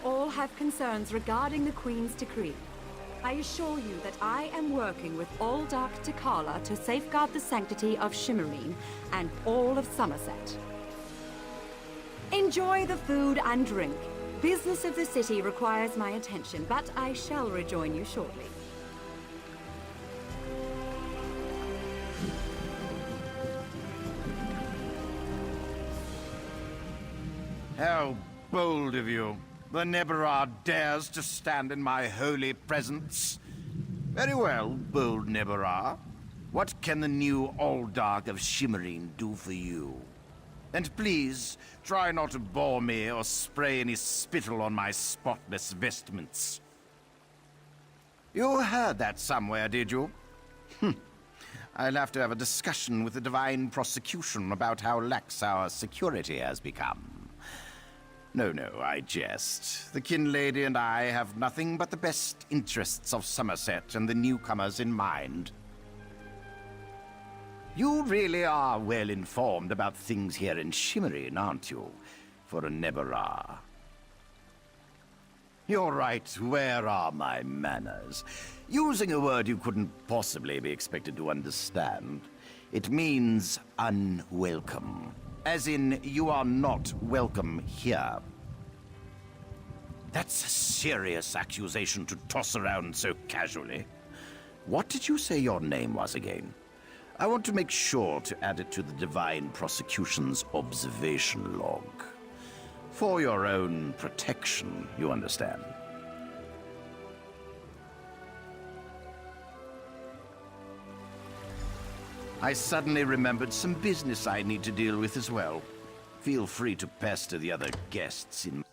all have concerns regarding the Queen's decree. I assure you that I am working with all Dark Takala to safeguard the sanctity of Shimmerine and all of Sommerset. Enjoy the food and drink. Business of the city requires my attention, but I shall rejoin you shortly. How bold of you. The Neberah dares to stand in my holy presence. Very well, bold Neberah. What can the new Alldark of Shimmerine do for you? And please, try not to bore me or spray any spittle on my spotless vestments. You heard that somewhere, did you? I'll have to have a discussion with the Divine Prosecution about how lax our security has become. No, I jest. The Kin Lady and I have nothing but the best interests of Sommerset and the newcomers in mind. You really are well informed about things here in Shimmerine, aren't you? For a Neberah. You're right, where are my manners? Using a word you couldn't possibly be expected to understand. It means unwelcome. As in, you are not welcome here. That's a serious accusation to toss around so casually. What did you say your name was again? I want to make sure to add it to the Divine Prosecution's observation log. For your own protection, you understand. I suddenly remembered some business I need to deal with as well. Feel free to pester the other guests in...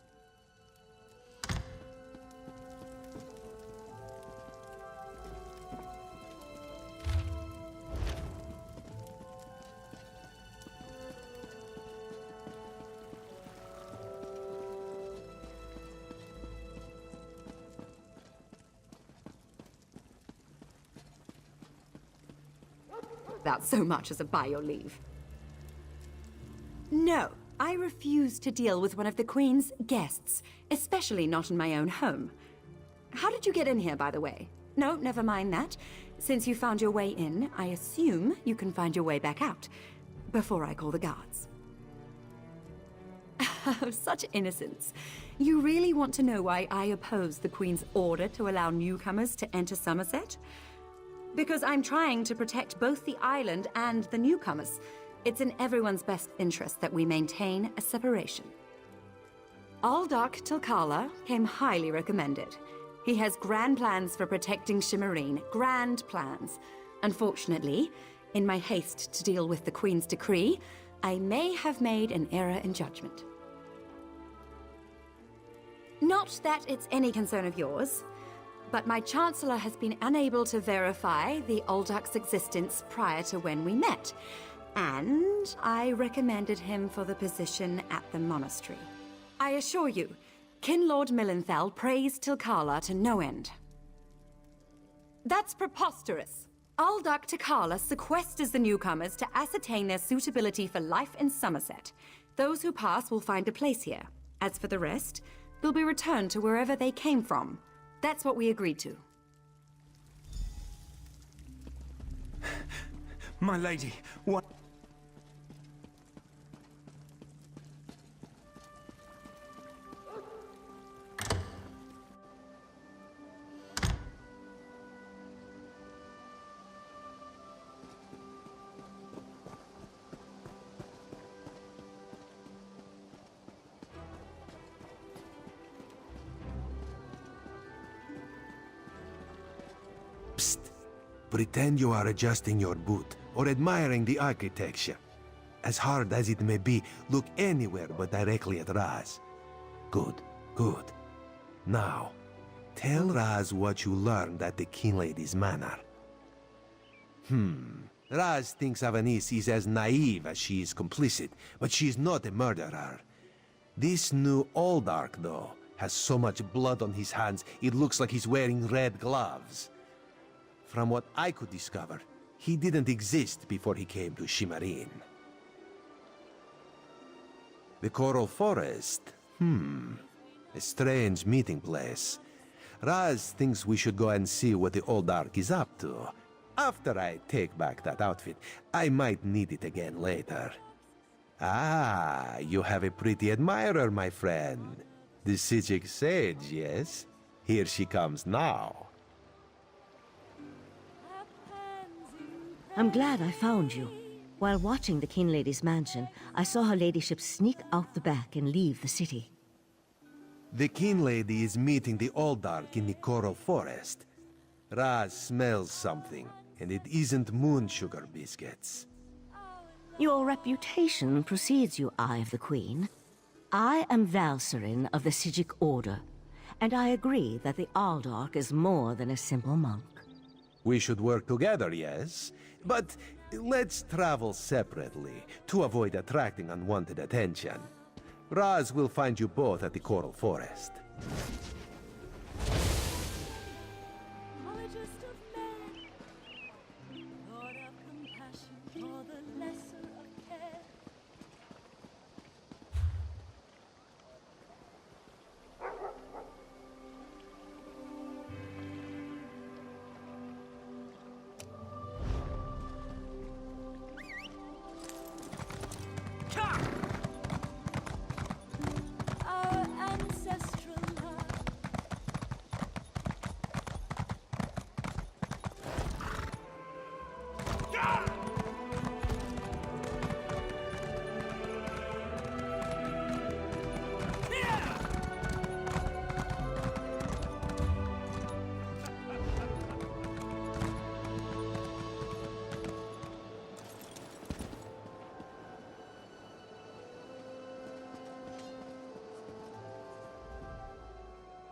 Without so much as a by your leave. No, I refuse to deal with one of the Queen's guests, especially not in my own home. How did you get in here, by the way? No, never mind that. Since you found your way in, I assume you can find your way back out, before I call the guards. Such innocence. You really want to know why I oppose the Queen's order to allow newcomers to enter Sommerset? Because I'm trying to protect both the island and the newcomers. It's in everyone's best interest that we maintain a separation. Alldark Tilkala came highly recommended. He has grand plans for protecting Shimmerine. Grand plans. Unfortunately, in my haste to deal with the Queen's decree, I may have made an error in judgment. Not that it's any concern of yours. But my Chancellor has been unable to verify the Alldark's existence prior to when we met, and I recommended him for the position at the monastery. I assure you, Kin Lord Millenthal praised Tilkala to no end. That's preposterous! Alldark Takala sequesters the newcomers to ascertain their suitability for life in Sommerset. Those who pass will find a place here. As for the rest, they'll be returned to wherever they came from. That's what we agreed to. My lady, what... Psst. Pretend you are adjusting your boot or admiring the architecture. As hard as it may be, look anywhere but directly at Raz. Good, good. Now, tell Raz what you learned at the King Lady's manor. Raz thinks Avanis is as naive as she is complicit, but she is not a murderer. This new Alldark, though, has so much blood on his hands, it looks like he's wearing red gloves. From what I could discover, he didn't exist before he came to Shimmerine. The Coral Forest? A strange meeting place. Raz thinks we should go and see what the old Ark is up to. After I take back that outfit, I might need it again later. Ah, you have a pretty admirer, my friend. The Sijic sage, yes? Here she comes now. I'm glad I found you. While watching the King Lady's mansion, I saw her ladyship sneak out the back and leave the city. The King Lady is meeting the Old Ark in the Coral Forest. Raz smells something, and it isn't moon sugar biscuits. Your reputation precedes you, Eye of the Queen. I am Valserin of the Sijic Order, and I agree that the Aldark is more than a simple monk. We should work together, yes? But let's travel separately to avoid attracting unwanted attention. Raz will find you both at the Coral Forest.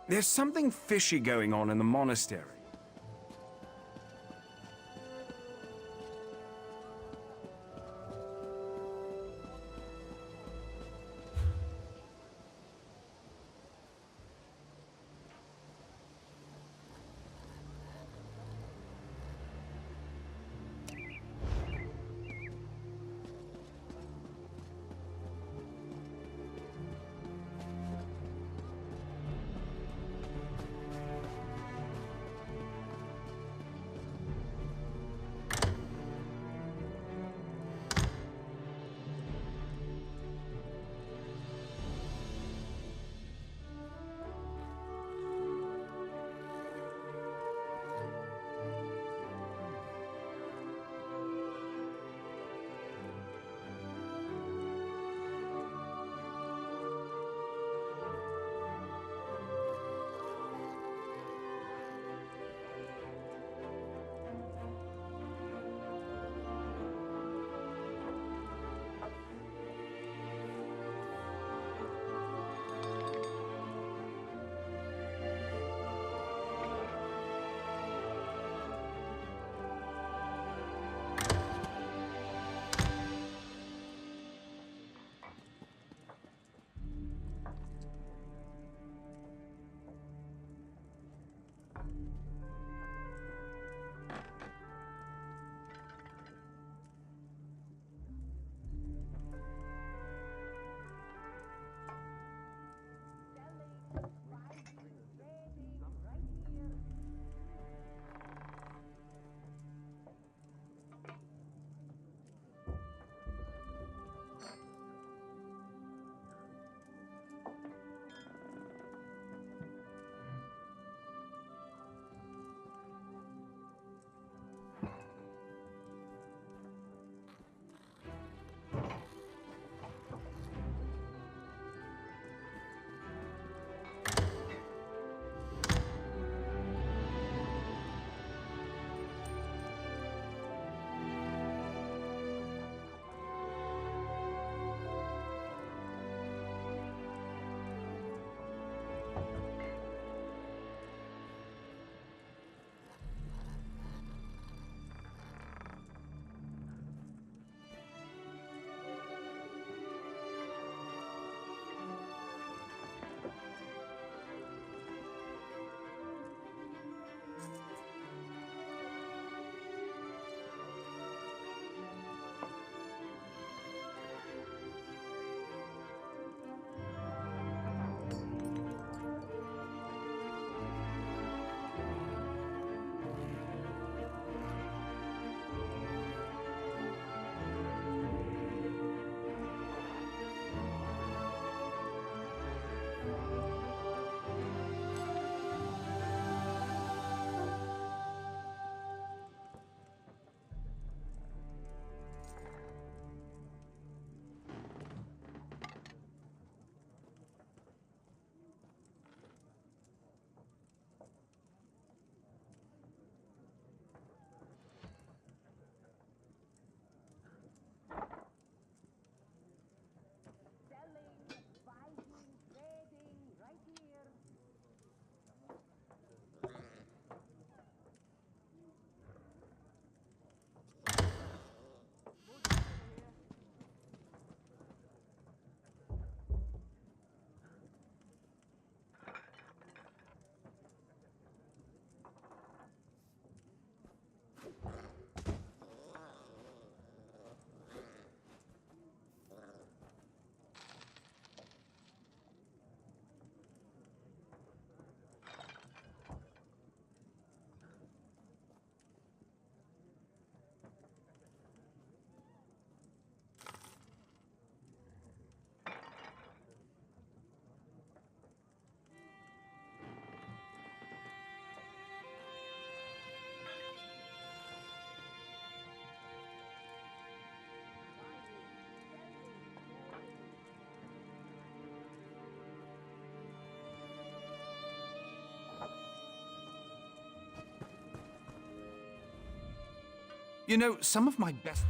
There's something fishy going on in the monastery. You know, some of my best...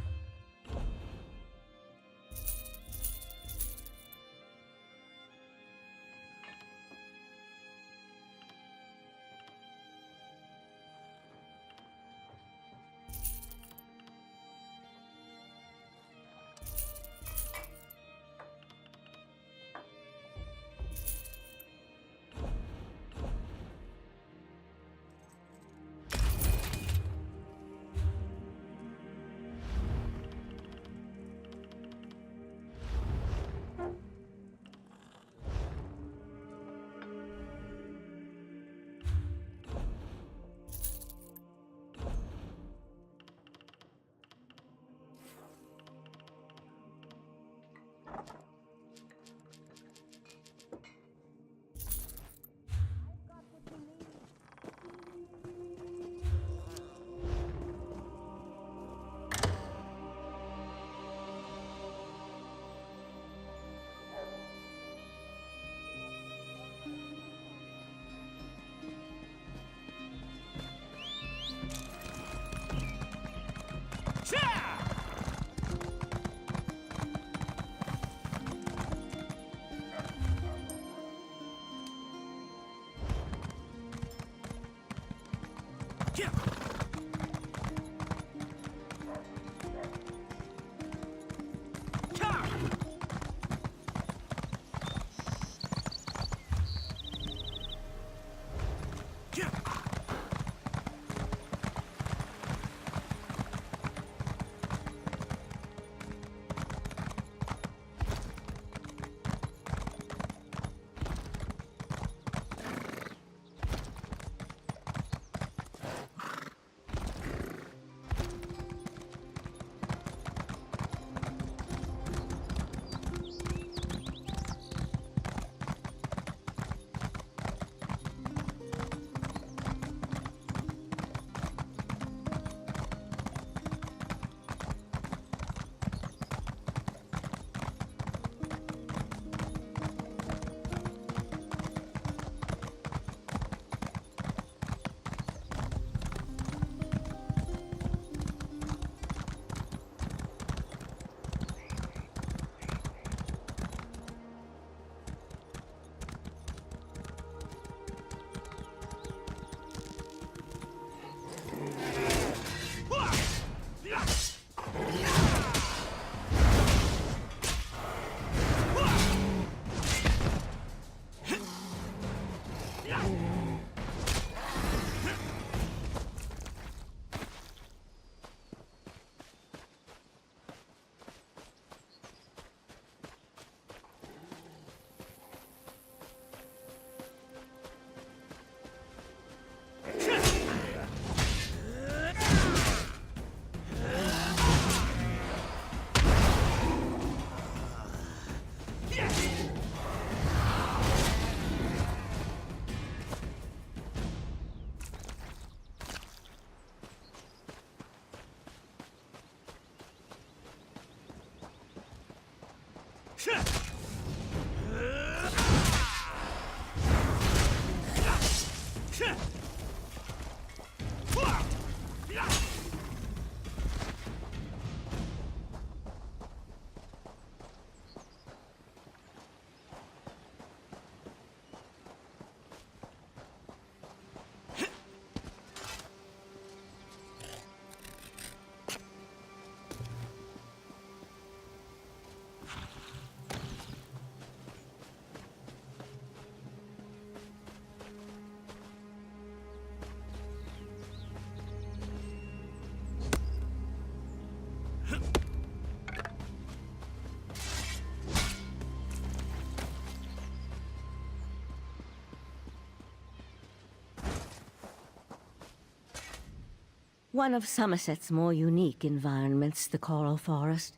One of Sommerset's more unique environments, the Coral Forest.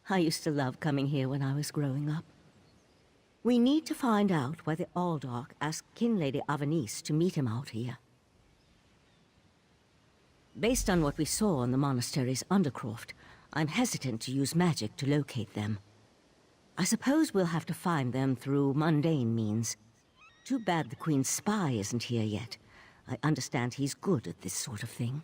I used to love coming here when I was growing up. We need to find out why the Aldark asked King Lady Avanice to meet him out here. Based on what we saw in the monastery's undercroft, I'm hesitant to use magic to locate them. I suppose we'll have to find them through mundane means. Too bad the Queen's spy isn't here yet. I understand he's good at this sort of thing.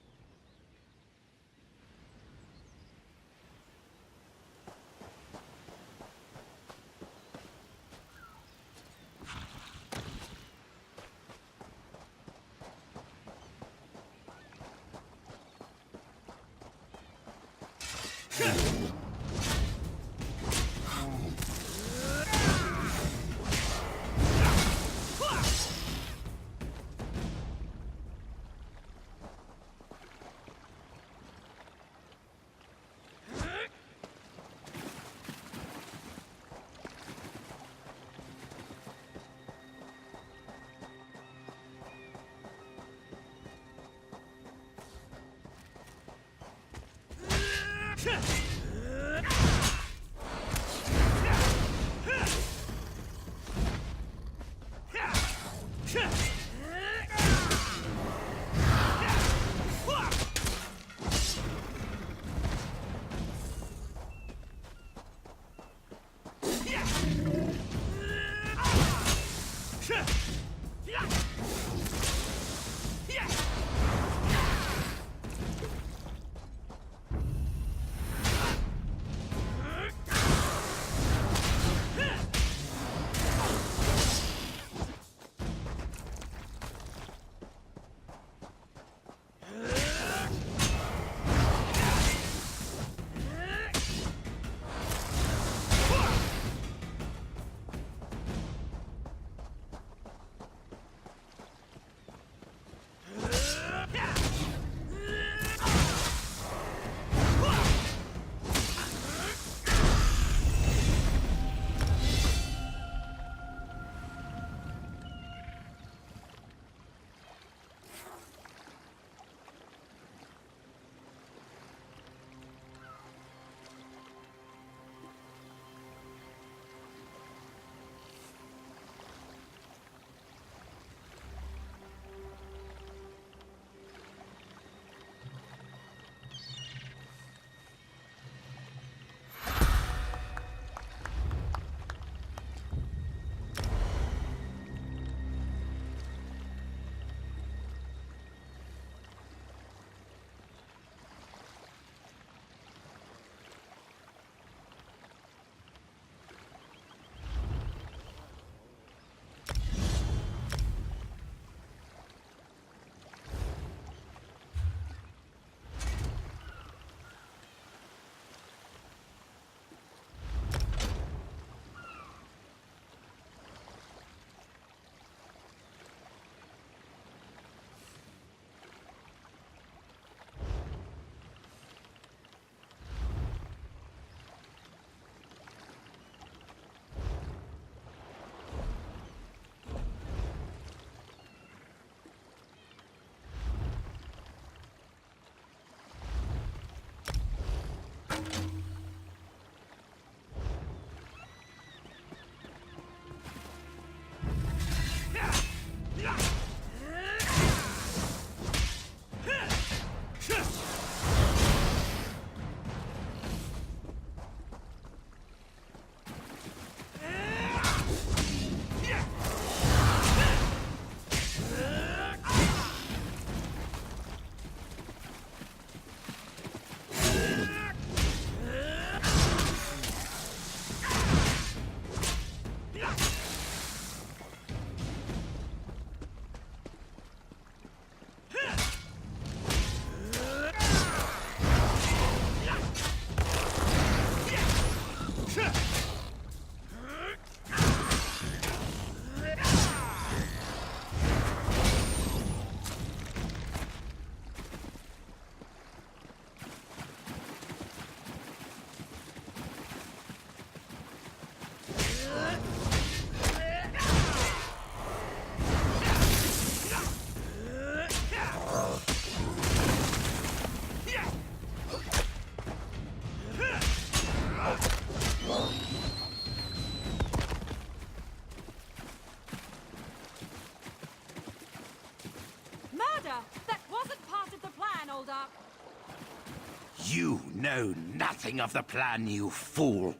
You know nothing of the plan, you fool.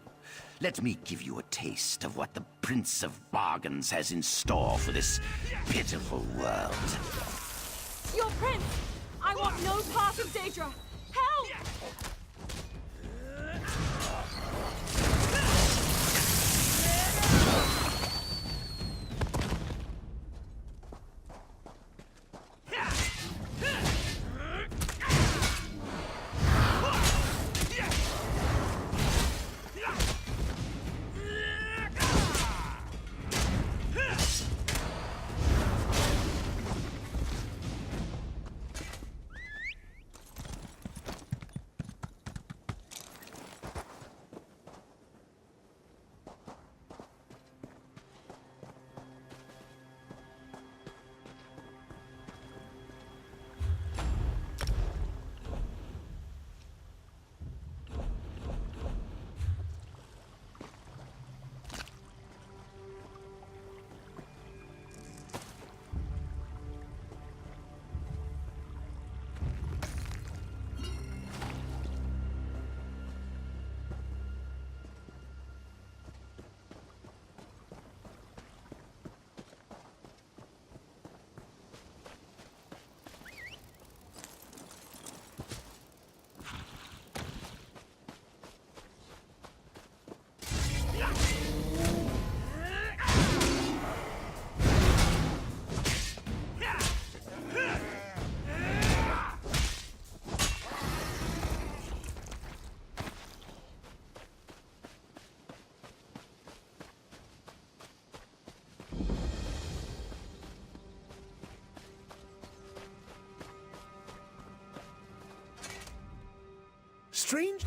Let me give you a taste of what the Prince of Bargains has in store for this pitiful world. Your prince! I want no part of Daedra! Help! strange...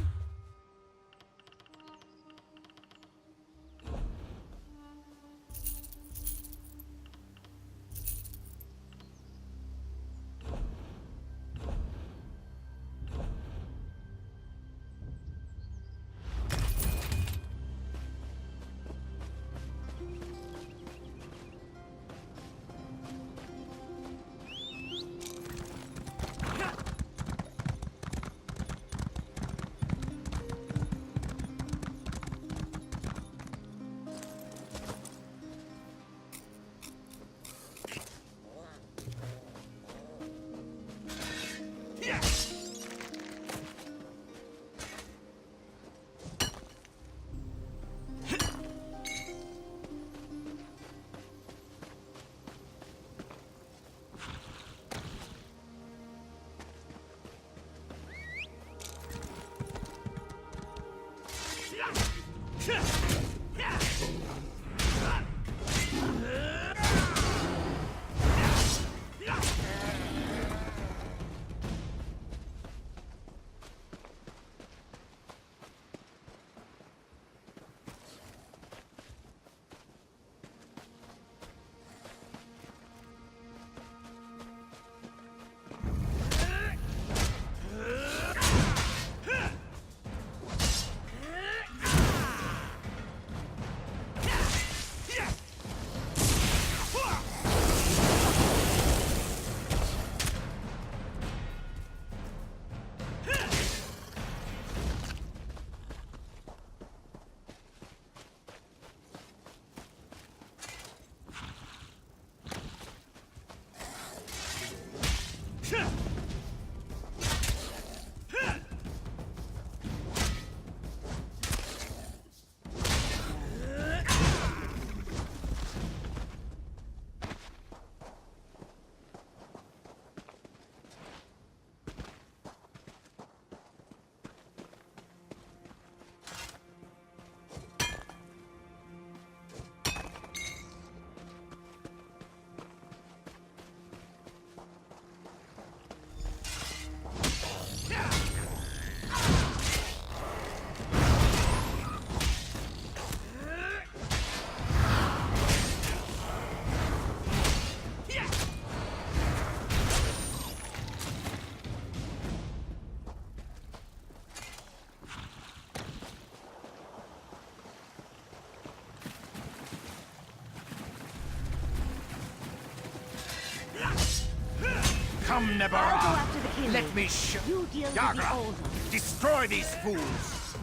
Come, I'll go Nebarah! after the king. Let me show... You deal with the Yagra! Aldar. Destroy these fools!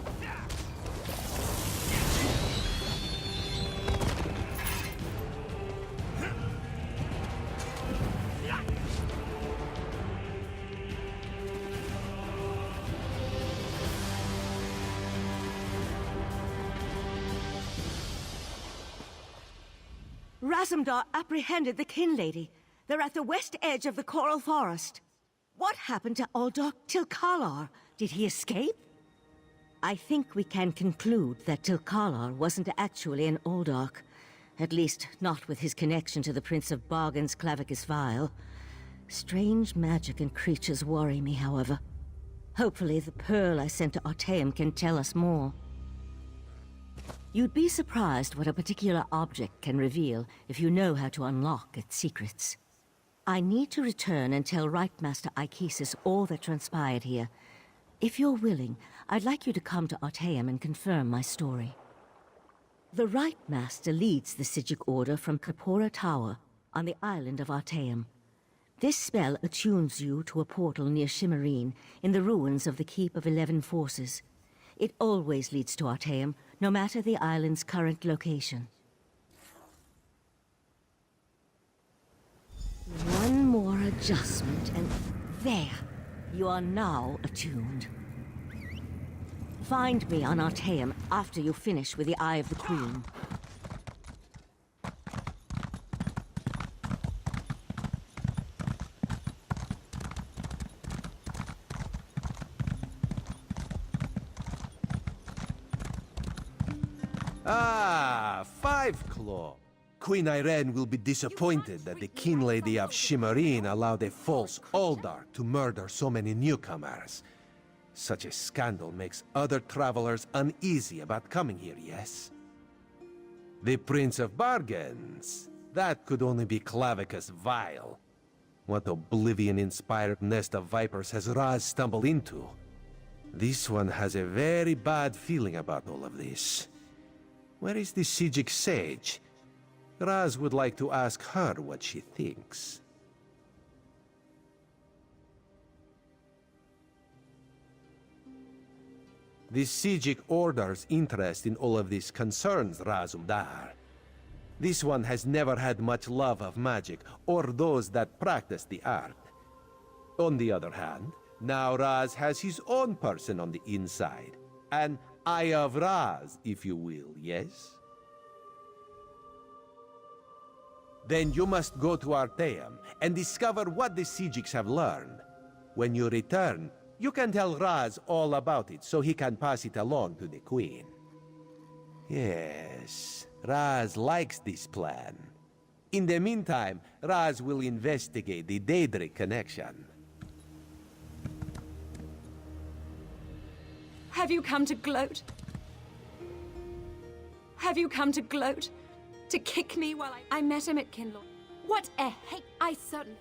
Razumdar apprehended the kin lady. They're at the west edge of the Coral Forest. What happened to Aldar Tilkalar? Did he escape? I think we can conclude that Tilkalar wasn't actually an Aldark. At least, not with his connection to the Prince of Bargain's Clavicus Vial. Strange magic and creatures worry me, however. Hopefully the pearl I sent to Artaeum can tell us more. You'd be surprised what a particular object can reveal if you know how to unlock its secrets. I need to return and tell Rightmaster Ikesis all that transpired here. If you're willing, I'd like you to come to Artaeum and confirm my story. The Rightmaster leads the Sijic Order from Kapora Tower on the island of Artaeum. This spell attunes you to a portal near Shimmerine in the ruins of the Keep of 11 Forces. It always leads to Artaeum, no matter the island's current location. One more adjustment, and there! You are now attuned. Find me on Artaeum after you finish with the Eye of the Queen. Ah, Five Claw. Queen Irene will be disappointed that the King Lady of Shimmerine allowed a false Aldark to murder so many newcomers. Such a scandal makes other travelers uneasy about coming here, yes? The Prince of Bargains. That could only be Clavicus Vile. What oblivion-inspired nest of vipers has Raz stumbled into? This one has a very bad feeling about all of this. Where is the Sijic sage? Raz would like to ask her what she thinks. The Sijic Order's interest in all of this concerns Razumdar. This one has never had much love of magic, or those that practice the art. On the other hand, now Raz has his own person on the inside. An Eye of Raz, if you will, yes? Then you must go to Arteum and discover what the Sijics have learned. When you return, you can tell Raz all about it so he can pass it along to the Queen. Yes, Raz likes this plan. In the meantime, Raz will investigate the Daedric connection. Have you come to gloat? Have you come to gloat? To kick me while I met him at Kinlaw? What a hate! I certainly...